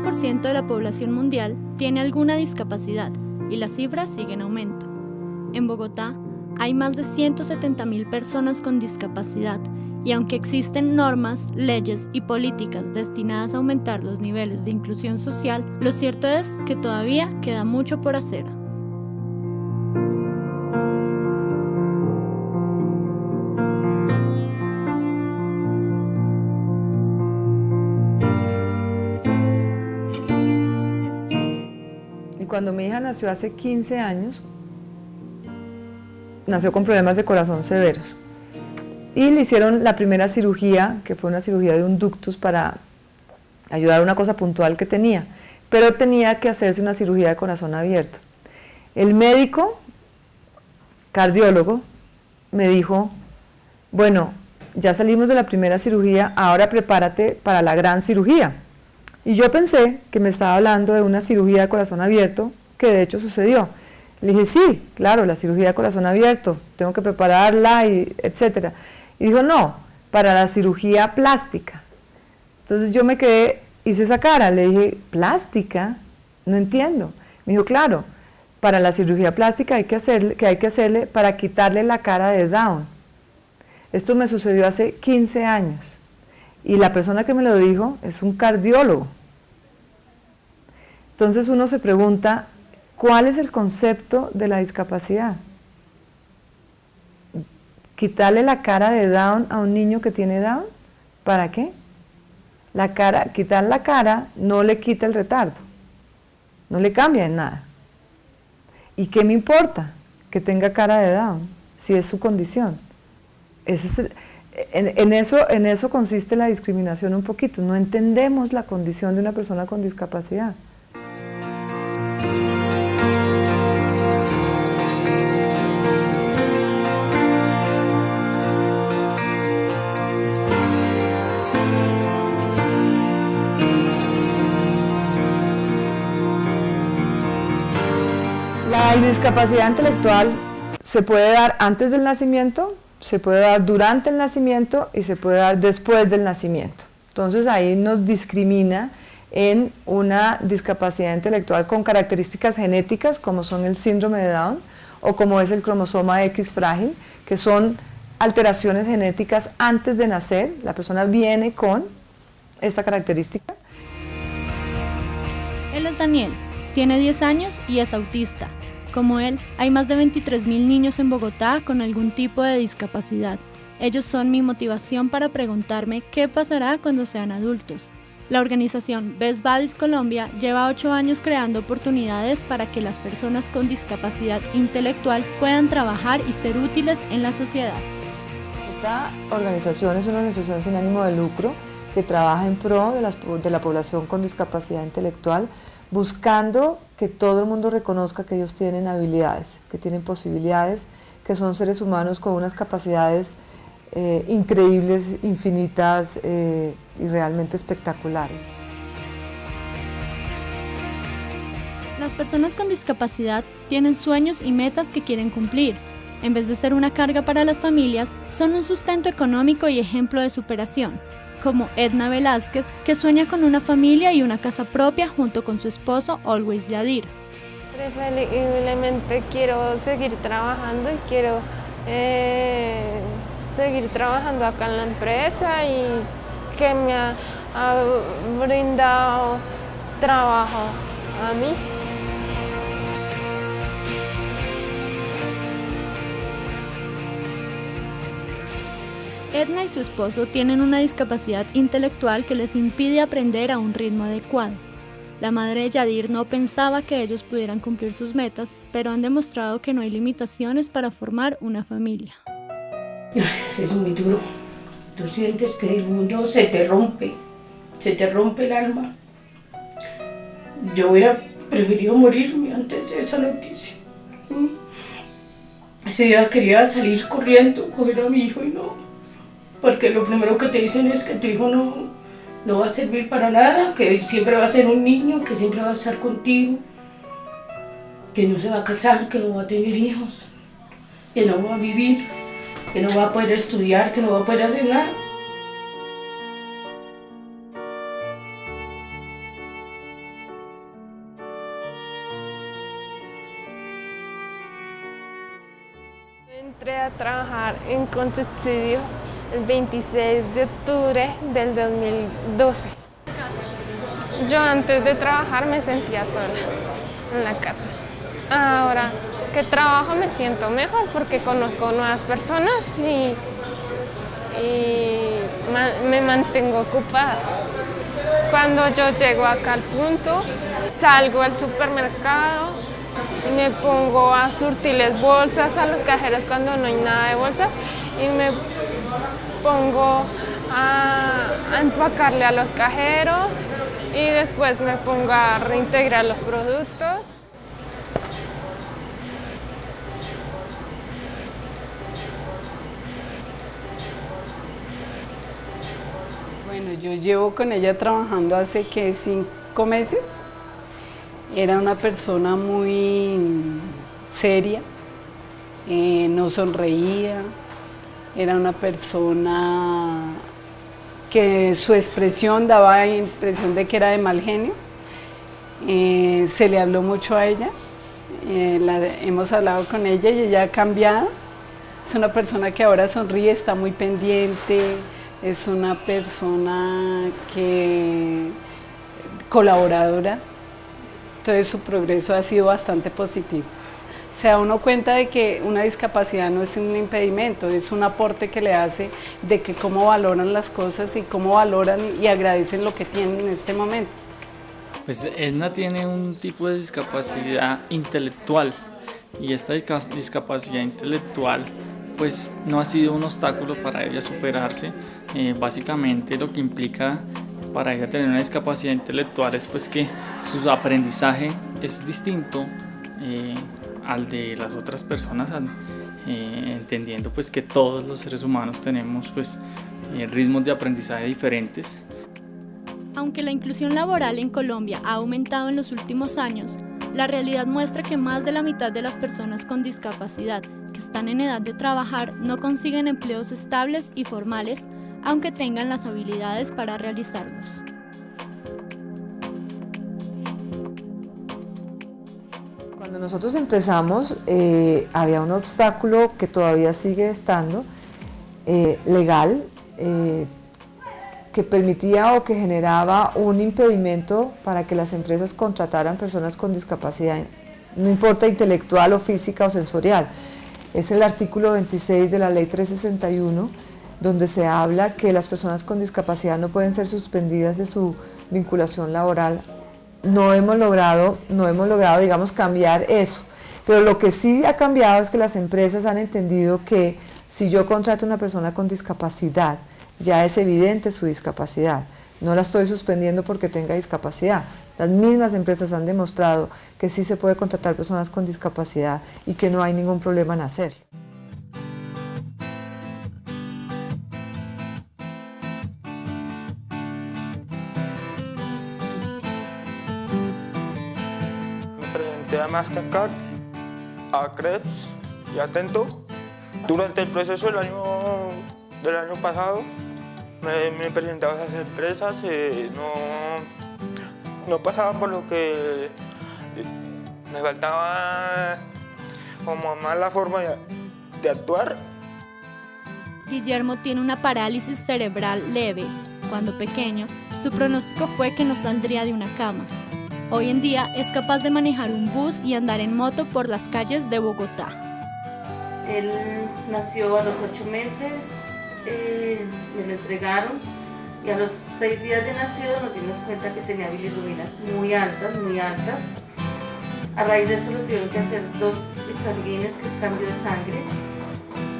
15% de la población mundial tiene alguna discapacidad y las cifras siguen en aumento. En Bogotá hay más de 170.000 personas con discapacidad y aunque existen normas, leyes y políticas destinadas a aumentar los niveles de inclusión social, lo cierto es que todavía queda mucho por hacer. Y cuando mi hija nació hace 15 años, nació con problemas de corazón severos. Y le hicieron la primera cirugía, que fue una cirugía de un ductus para ayudar a una cosa puntual que tenía, pero tenía que hacerse una cirugía de corazón abierto. El médico, cardiólogo, me dijo, bueno, ya salimos de la primera cirugía, ahora prepárate para la gran cirugía. Y yo pensé que me estaba hablando de una cirugía de corazón abierto, que de hecho sucedió. Le dije, sí, claro, la cirugía de corazón abierto, tengo que prepararla, y etcétera. Y dijo, no, para la cirugía plástica. Entonces yo me quedé, hice esa cara, le dije, ¿plástica? No entiendo. Me dijo, claro, para la cirugía plástica hay que hacerle para quitarle la cara de Down. Esto me sucedió hace 15 años. Y la persona que me lo dijo es un cardiólogo. Entonces uno se pregunta, ¿cuál es el concepto de la discapacidad? ¿Quitarle la cara de Down a un niño que tiene Down? ¿Para qué? Quitar la cara no le quita el retardo, no le cambia en nada. ¿Y qué me importa que tenga cara de Down si es su condición? En eso consiste la discriminación un poquito, no entendemos la condición de una persona con discapacidad. La discapacidad intelectual se puede dar antes del nacimiento, se puede dar durante el nacimiento y se puede dar después del nacimiento. Entonces ahí nos discrimina en una discapacidad intelectual con características genéticas como son el síndrome de Down o como es el cromosoma X frágil, que son alteraciones genéticas antes de nacer, la persona viene con esta característica. Él es Daniel, tiene 10 años y es autista. Como él, hay más de 23.000 niños en Bogotá con algún tipo de discapacidad. Ellos son mi motivación para preguntarme qué pasará cuando sean adultos. La organización Best Buddies Colombia lleva 8 años creando oportunidades para que las personas con discapacidad intelectual puedan trabajar y ser útiles en la sociedad. Esta organización es una organización sin ánimo de lucro que trabaja en pro de la población con discapacidad intelectual, buscando que todo el mundo reconozca que ellos tienen habilidades, que tienen posibilidades, que son seres humanos con unas capacidades increíbles, infinitas y realmente espectaculares. Las personas con discapacidad tienen sueños y metas que quieren cumplir. En vez de ser una carga para las familias, son un sustento económico y ejemplo de superación, como Edna Velázquez, que sueña con una familia y una casa propia junto con su esposo Always Yadir. Preferiblemente quiero seguir trabajando y quiero seguir trabajando acá en la empresa y que me ha brindado trabajo a mí. Edna y su esposo tienen una discapacidad intelectual que les impide aprender a un ritmo adecuado. La madre de Yadir no pensaba que ellos pudieran cumplir sus metas, pero han demostrado que no hay limitaciones para formar una familia. Es muy duro. Tú sientes que el mundo se te rompe el alma. Yo hubiera preferido morirme antes de esa noticia. Ese día quería salir corriendo, coger a mi hijo y no. Porque lo primero que te dicen es que tu hijo no va a servir para nada, que siempre va a ser un niño, que siempre va a estar contigo, que no se va a casar, que no va a tener hijos, que no va a vivir, que no va a poder estudiar, que no va a poder hacer nada. trabajar en Consubsidio el 26 de octubre del 2012. Yo antes de trabajar me sentía sola en la casa. Ahora que trabajo me siento mejor porque conozco nuevas personas y me mantengo ocupada. Cuando yo llego acá al punto, salgo al supermercado y me pongo a surtirles bolsas a los cajeros cuando no hay nada de bolsas y me pongo a empacarle a los cajeros y después me pongo a reintegrar los productos. Bueno, yo llevo con ella trabajando hace 5 meses. Era una persona muy seria, no sonreía, era una persona que su expresión daba impresión de que era de mal genio. Se le habló mucho a ella, hemos hablado con ella y ella ha cambiado. Es una persona que ahora sonríe, está muy pendiente, es una persona colaboradora. Entonces su progreso ha sido bastante positivo. Se da uno cuenta de que una discapacidad no es un impedimento, es un aporte que le hace de que cómo valoran las cosas y cómo valoran y agradecen lo que tienen en este momento. Pues Edna tiene un tipo de discapacidad intelectual y esta discapacidad intelectual pues no ha sido un obstáculo para ella superarse. Básicamente lo que implica para ella tener una discapacidad intelectual es pues que su aprendizaje es distinto al de las otras personas, entendiendo pues que todos los seres humanos tenemos pues ritmos de aprendizaje diferentes. Aunque la inclusión laboral en Colombia ha aumentado en los últimos años, la realidad muestra que más de la mitad de las personas con discapacidad que están en edad de trabajar no consiguen empleos estables y formales, aunque tengan las habilidades para realizarlos. Cuando nosotros empezamos, había un obstáculo que todavía sigue estando, legal, que permitía o que generaba un impedimento para que las empresas contrataran personas con discapacidad, no importa intelectual o física o sensorial. Es el artículo 26 de la Ley 361, donde se habla que las personas con discapacidad no pueden ser suspendidas de su vinculación laboral. No hemos logrado, digamos, cambiar eso, pero lo que sí ha cambiado es que las empresas han entendido que si yo contrato a una persona con discapacidad, ya es evidente su discapacidad, no la estoy suspendiendo porque tenga discapacidad. Las mismas empresas han demostrado que sí se puede contratar personas con discapacidad y que no hay ningún problema en hacerlo. A Mastercard, a Krebs y a Tento. Durante el proceso del año pasado me presentaba a esas empresas, no pasaba por lo que me faltaba como más la forma de actuar. Guillermo tiene una parálisis cerebral leve. Cuando pequeño, su pronóstico fue que no saldría de una cama. Hoy en día es capaz de manejar un bus y andar en moto por las calles de Bogotá. Él nació a los 8 meses, me lo entregaron y a los 6 días de nacido nos dimos cuenta que tenía bilirrubinas muy altas. A raíz de eso lo tuvieron que hacer 2 sanguíneos, que es cambio de sangre,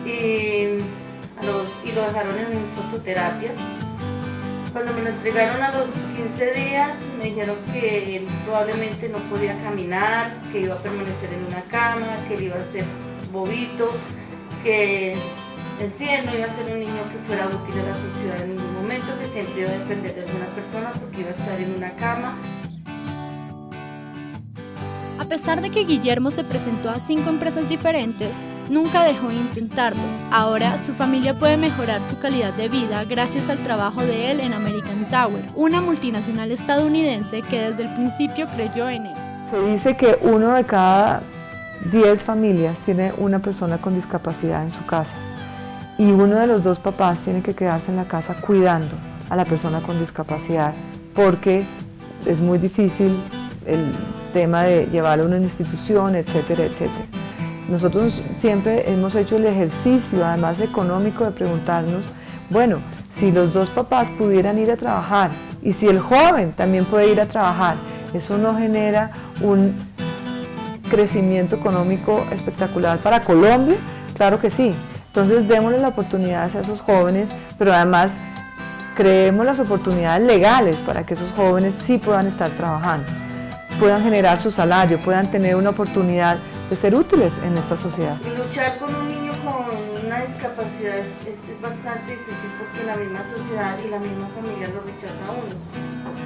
y lo dejaron en fototerapia. Cuando me lo entregaron a los 15 días, me dijeron que él probablemente no podía caminar, que iba a permanecer en una cama, que él iba a ser bobito, que en sí él no iba a ser un niño que fuera útil a la sociedad en ningún momento, que siempre iba a depender de alguna persona porque iba a estar en una cama. A pesar de que Guillermo se presentó a 5 empresas diferentes, nunca dejó de intentarlo. Ahora su familia puede mejorar su calidad de vida gracias al trabajo de él en American Tower, una multinacional estadounidense que desde el principio creyó en él. Se dice que 1 de cada 10 familias tiene una persona con discapacidad en su casa. y uno de los dos papás tiene que quedarse en la casa cuidando a la persona con discapacidad, porque es muy difícil el tema de llevarlo a una institución, etcétera, etcétera. Nosotros siempre hemos hecho el ejercicio, además económico, de preguntarnos, bueno, si los dos papás pudieran ir a trabajar y si el joven también puede ir a trabajar, ¿eso no genera un crecimiento económico espectacular para Colombia? Claro que sí. Entonces démosle la oportunidad a esos jóvenes, pero además creemos las oportunidades legales para que esos jóvenes sí puedan estar trabajando, puedan generar su salario, puedan tener una oportunidad de ser útiles en esta sociedad. Luchar con un niño con una discapacidad es bastante difícil porque la misma sociedad y la misma familia lo rechaza a uno.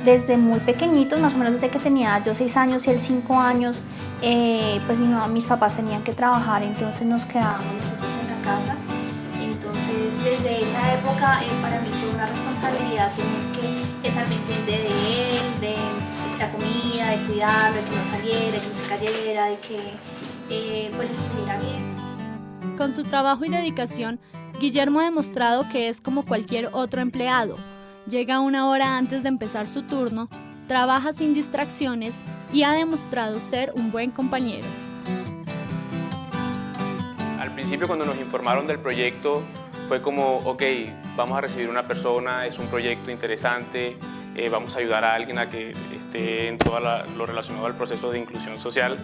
Desde muy pequeñitos, más o menos desde que tenía yo 6 años y él 5 años, pues mis papás tenían que trabajar, entonces nos quedábamos nosotros en la casa. Entonces desde esa época para mí fue una responsabilidad tener que estar pendiente de él, de la comida, de cuidarlo, de que no saliera, de que no se cayera, de que pues estuviera bien. Con su trabajo y dedicación, Guillermo ha demostrado que es como cualquier otro empleado. Llega 1 hora antes de empezar su turno, trabaja sin distracciones y ha demostrado ser un buen compañero. Al principio, cuando nos informaron del proyecto, fue como, ok, vamos a recibir una persona, es un proyecto interesante, vamos a ayudar a alguien a que esté en todo lo relacionado al proceso de inclusión social.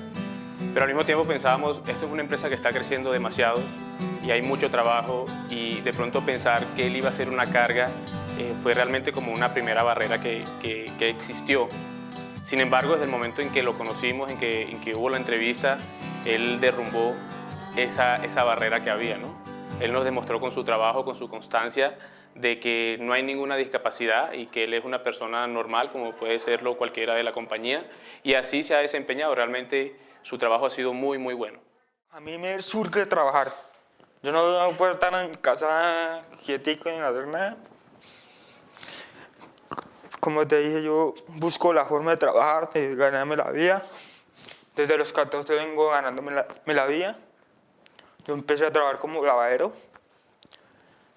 Pero al mismo tiempo pensábamos, esto es una empresa que está creciendo demasiado y hay mucho trabajo, y de pronto pensar que él iba a ser una carga fue realmente como una primera barrera que existió. Sin embargo, desde el momento en que lo conocimos, en que hubo la entrevista, él derrumbó esa barrera que había, ¿no? Él nos demostró con su trabajo, con su constancia, de que no hay ninguna discapacidad y que él es una persona normal, como puede serlo cualquiera de la compañía, y así se ha desempeñado. Realmente su trabajo ha sido muy, muy bueno. A mí me surge trabajar. Yo no puedo estar en casa quietico ni hacer nada. Como te dije, yo busco la forma de trabajar, de ganarme la vida. Desde los 14 vengo ganándome la vida. Yo empecé a trabajar como lavadero.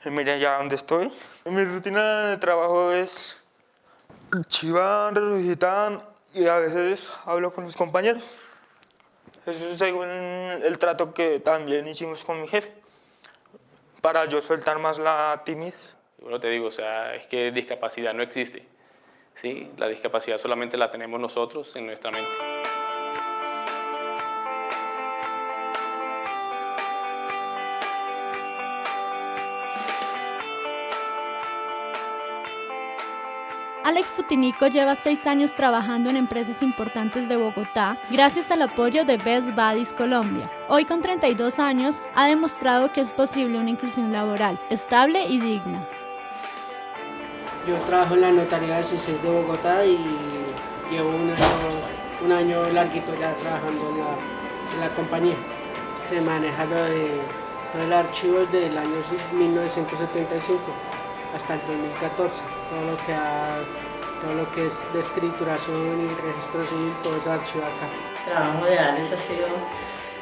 Y mira ya dónde estoy. Mi rutina de trabajo es chivar, revisitar y a veces hablo con mis compañeros. Eso es según el trato que también hicimos con mi jefe, para yo soltar más la timidez. Bueno, te digo, o sea, es que discapacidad no existe, ¿sí? La discapacidad solamente la tenemos nosotros en nuestra mente. Alex Futinico lleva 6 años trabajando en empresas importantes de Bogotá gracias al apoyo de Best Buddies Colombia. Hoy, con 32 años, ha demostrado que es posible una inclusión laboral estable y digna. Yo trabajo en la notaría de CICES de Bogotá y llevo un año larguito ya trabajando en la compañía. Se maneja todo el archivo desde el año 1975 hasta el 2014. Todo lo que es de escrituración y registro civil, todo ese archivo acá. El trabajo de Alex ha sido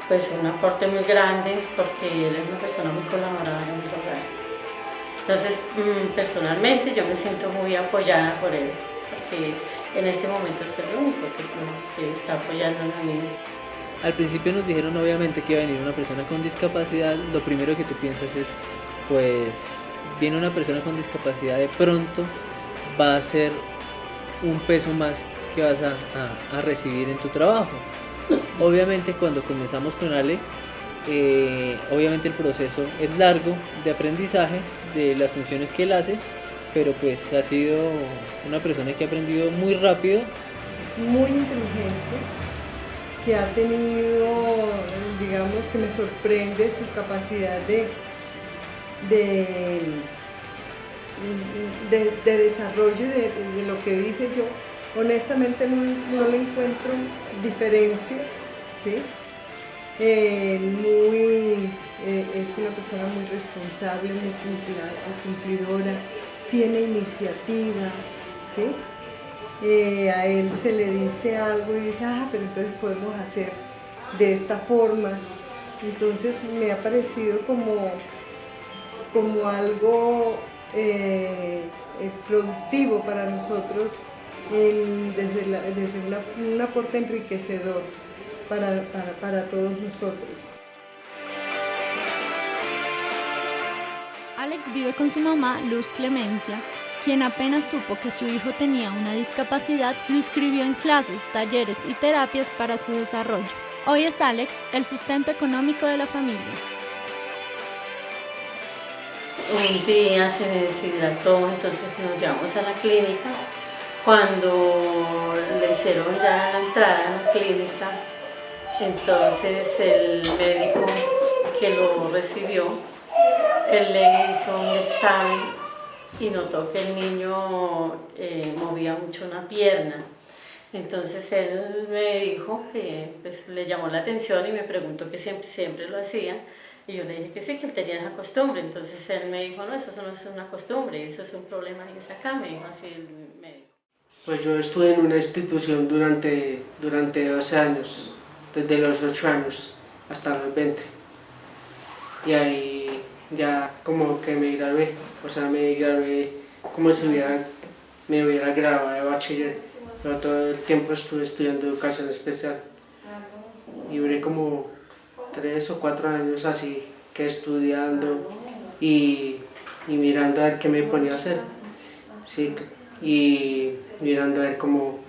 pues, un aporte muy grande porque él es una persona muy colaboradora en el hogar. Entonces, personalmente yo me siento muy apoyada por él, porque en este momento es el único que está apoyando a mí. Al principio nos dijeron obviamente que iba a venir una persona con discapacidad. Lo primero que tú piensas es, pues, viene una persona con discapacidad, de pronto va a ser un peso más que vas a recibir en tu trabajo. Obviamente cuando comenzamos con Alex, obviamente el proceso es largo de aprendizaje de las funciones que él hace, pero pues ha sido una persona que ha aprendido muy rápido. Es muy inteligente, que ha tenido, digamos, que me sorprende su capacidad de desarrollo de lo que dice. Yo honestamente no le encuentro diferencia, ¿sí? Es una persona muy responsable, muy cumplidora, tiene iniciativa, ¿sí? A él se le dice algo y dice, pero entonces podemos hacer de esta forma. Entonces me ha parecido como como algo productivo para nosotros, desde un aporte enriquecedor para todos nosotros. Alex vive con su mamá, Luz Clemencia, quien apenas supo que su hijo tenía una discapacidad, lo inscribió en clases, talleres y terapias para su desarrollo. Hoy es Alex el sustento económico de la familia. Un día se deshidrató, entonces nos llevamos a la clínica. Cuando le hicieron ya la entrada a la clínica, entonces el médico que lo recibió, él le hizo un examen y notó que el niño movía mucho una pierna. Entonces él me dijo que pues, le llamó la atención y me preguntó que siempre lo hacía. Y yo le dije que sí, que él tenía esa costumbre. Entonces él me dijo, no, eso no es una costumbre, eso es un problema que es acá, me dijo así el médico. Pues yo estuve en una institución durante 12 años, desde los 8 años hasta los 20. Y ahí ya como que me gradué, o sea, me gradué como si me hubiera graduado de bachiller. Pero todo el tiempo estuve estudiando educación especial. Y duré como 3 o 4 años así, que estudiando y mirando a ver qué me ponía a hacer. Sí, y mirando a ver cómo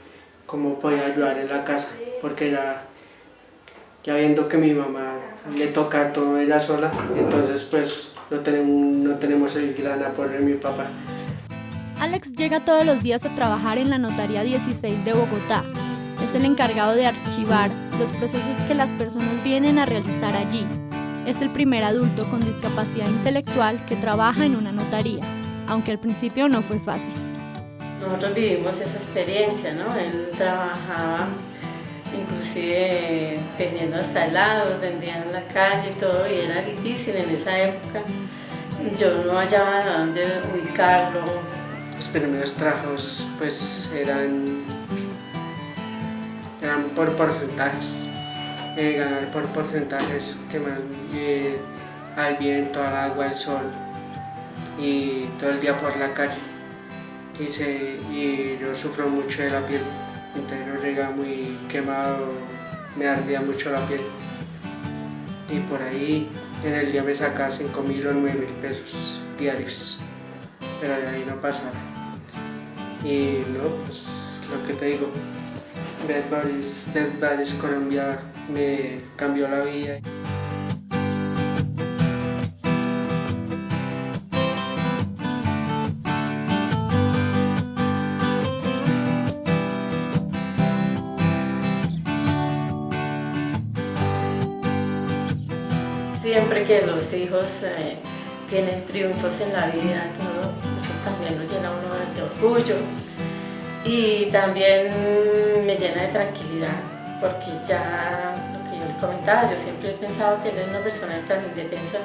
podía ayudar en la casa, porque ya viendo que mi mamá le toca todo ella sola, entonces pues no tenemos el gran apoyo de mi papá. Alex llega todos los días a trabajar en la Notaría 16 de Bogotá. Es el encargado de archivar los procesos que las personas vienen a realizar allí. Es el primer adulto con discapacidad intelectual que trabaja en una notaría, aunque al principio no fue fácil. Nosotros vivimos esa experiencia, ¿no? Él trabajaba inclusive vendiendo hasta helados, vendía en la calle y todo, y era difícil en esa época. Yo no hallaba dónde ubicarlo. Los primeros trabajos pues eran por porcentajes, ganar por porcentajes, al viento, al agua, al sol y todo el día por la calle. Y yo sufro mucho de la piel, entonces yo llegaba muy quemado, me ardía mucho la piel. Y por ahí en el día me sacaba 5.000 o 9.000 pesos diarios, pero de ahí no pasaba. Y no, pues lo que te digo, Best Buddies Colombia me cambió la vida. Siempre que los hijos tienen triunfos en la vida, todo eso también nos llena uno de orgullo y también me llena de tranquilidad, porque ya lo que yo le comentaba, yo siempre he pensado que él es una persona tan indefensa,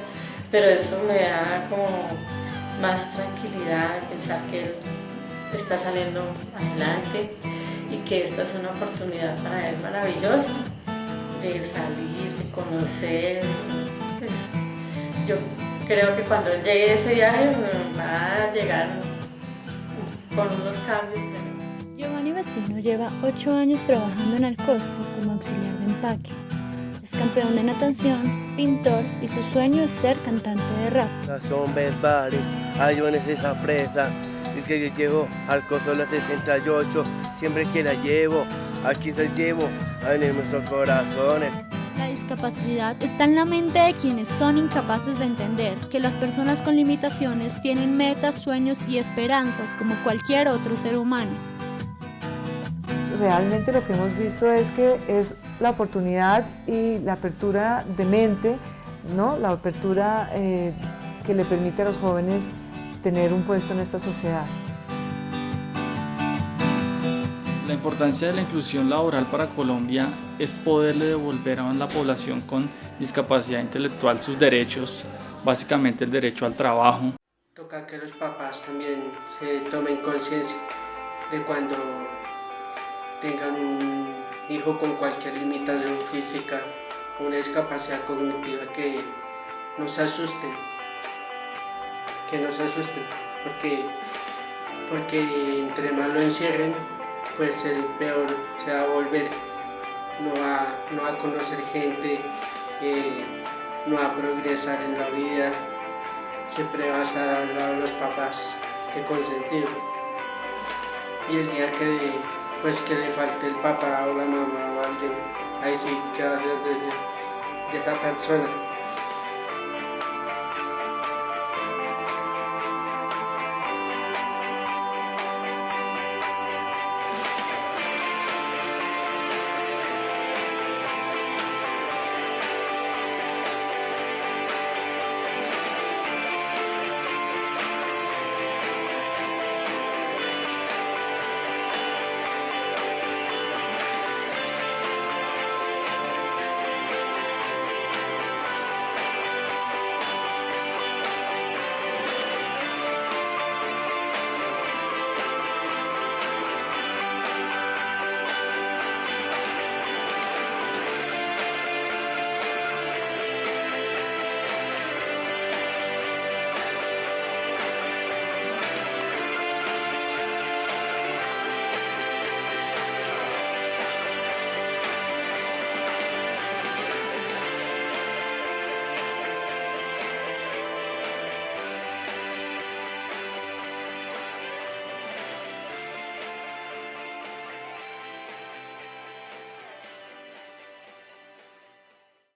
pero eso me da como más tranquilidad de pensar que él está saliendo adelante y que esta es una oportunidad para él maravillosa de salir, de conocer. Pues, yo creo que cuando él llegue a ese viaje va a llegar con unos cambios tremendos. Giovanni Vecino lleva 8 años trabajando en Alcosto como auxiliar de empaque. Es campeón de natación, pintor y su sueño es ser cantante de rap. Son verbales, ayones de esa presa, y que yo llevo al costo de la 68, siempre que la llevo, aquí se llevo en nuestros corazones. La discapacidad está en la mente de quienes son incapaces de entender que las personas con limitaciones tienen metas, sueños y esperanzas como cualquier otro ser humano. Realmente lo que hemos visto es que es la oportunidad y la apertura de mente, ¿no? La apertura que le permite a los jóvenes tener un puesto en esta sociedad. La importancia de la inclusión laboral para Colombia es poderle devolver a la población con discapacidad intelectual sus derechos, básicamente el derecho al trabajo. Toca que los papás también se tomen conciencia de cuando tengan un hijo con cualquier limitación física o una discapacidad cognitiva, que no se asusten, que no se asusten, porque entre más lo encierren, pues el peor se va a volver, no va a conocer gente, no va a progresar en la vida, siempre va a estar al lado de los papás que consentido. Y el día que le falte el papá o la mamá o alguien, ahí sí, ¿qué va a hacer de esa persona?